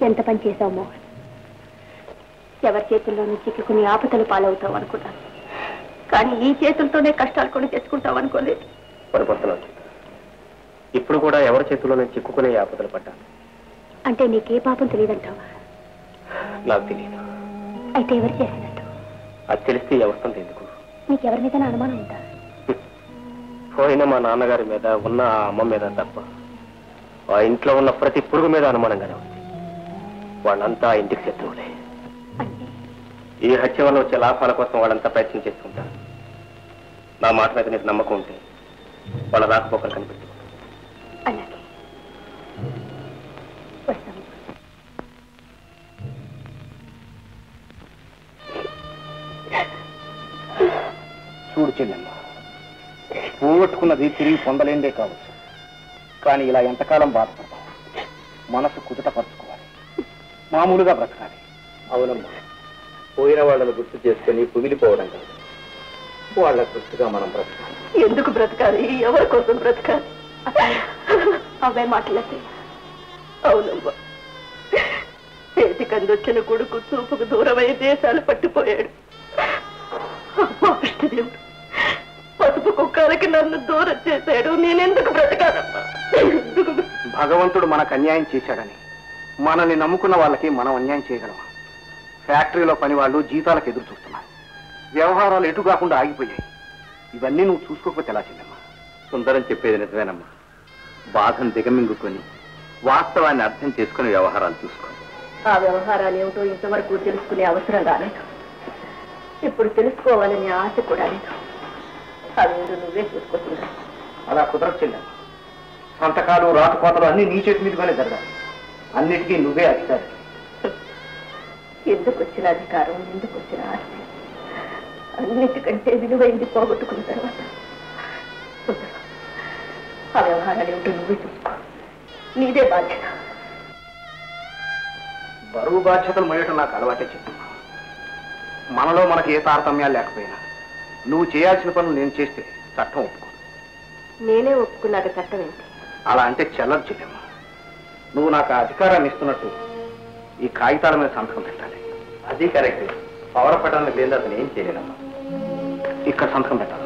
ఎంత పని చేశావు మోహన్. ఎవరి చేతుల్లోనూ చిక్కుకుని ఆపదలు పాలవుతావు అనుకున్నాను, కానీ ఈ చేతులతోనే కష్టాలు కొని తెచ్చుకుంటావు అనుకోలేదు. ఇప్పుడు కూడా ఎవరి చేతుల్లోనే చిక్కుకునే ఆపదలు పడ్డాను. అంటే నీకే పాపం తెలియదంటావా? నాకు తెలియదు. అయితే ఎవరు చేసినట్టు? అది తెలిస్తే ఎవరితో ఎందుకు? నీకెవరి మీద అనుమానం ఉందా? పోయిన మా నాన్నగారి మీద ఉన్న ఆ అమ్మ మీద తప్ప ఆ ఇంట్లో ఉన్న ప్రతి పురుగు మీద అనుమానంగానే ఉంది. వాళ్ళంతా ఆ ఇంటికి శత్రువులే. ఈ హత్య వల్ల వచ్చే లాభాల కోసం వాళ్ళంతా ప్రయత్నం చేసుకుంటారు. నా మాట మీద నీకు నమ్మకం ఉంటే వాళ్ళ రాకపోకలు కనిపెట్టు. అలాగే వస్తాము. చూడు చెల్లెమ్మ, పోగొట్టుకున్నది తిరిగి పొందలేందే కావచ్చు, కానీ ఇలా ఎంతకాలం బాధపడతాం? మనసు కుదుటపరుచుకోవాలి, మామూలుగా బ్రతకాలి. అవునమ్మా, పోయిన వాళ్ళని గుర్తు చేసుకుని కుమిలిపోవడం కాదు, వాళ్ళ గుర్తుగా మనం బ్రతకాలి. ఎందుకు బ్రతకాలి? ఎవరి కోసం బ్రతకాలి? అవే మాటలే. అవునమ్మా, చేతికి అందొచ్చిన కొడుకు చూపుకు దూరమై దేశాలు పట్టిపోయాడు. కృష్ణదేవుడు పసుపు కుక్కలకి నన్ను దూరం చేశాడు. నేనెందుకు బ్రతకాలమ్మా? భగవంతుడు మనకు అన్యాయం చేశాడని మనల్ని నమ్ముకున్న వాళ్ళకి మనం అన్యాయం చేయగలమా? ఫ్యాక్టరీలో పని వాళ్ళు జీతాలకు ఎదురు చూస్తున్నారు, వ్యవహారాలు ఎటు కాకుండా ఆగిపోయాయి. ఇవన్నీ నువ్వు చూసుకోకపోతే ఎలా చెల్లెమ్మా? సుందరం చెప్పేది నిజమేనమ్మా. బాధను దిగమింగుకొని వాస్తవాన్ని అర్థం చేసుకుని వ్యవహారాలు చూసుకో. ఆ వ్యవహారాలు ఏమిటో ఇంతవరకు తెలుసుకునే అవసరం రాలేదు. ఇప్పుడు తెలుసుకోవాలనే ఆశ కూడా లేదు. అవేంటో నువ్వే చూసుకోకుండా. అలా కుదరదు చెల్లెమ్మా. సంతకాలు రాతకోతలు అన్ని నీ చేతి మీదుగానే జరగాలి. అన్నిటికీ నువ్వే అధికారి. ఎందుకు వచ్చిన అధికారం, ఎందుకు వచ్చిన ఆస్తి, అన్నిటికంటే విలువైంది పోగొట్టుకున్న తర్వాత ఆ వ్యవహారాలు ఏమిటో నువ్వే చూసుకో. నీదే బాధ్యత. బరువు బాధ్యతలు మోయటం నాకు అలవాటే చెప్తున్నా. మనలో మనకి ఏ తారతమ్యాలు లేకపోయినా నువ్వు చేయాల్సిన పనులు నేను చేస్తే చట్టం ఒప్పుకో. నేనే ఒప్పుకున్నాక చట్టం ఏంటి? అలా అంటే చెల్లదు చెల్లెమ్మా. నువ్వు నాకు ఆ అధికారాన్ని ఇస్తున్నట్టు ఈ కాగితాల మీద సంతకం పెట్టాలి. అది కరెక్ట్. పవర్ పట్టడానికి లేదు, అతను ఏం చేయలేనమ్మా. ఇక్కడ సంతకం పెట్టాలి.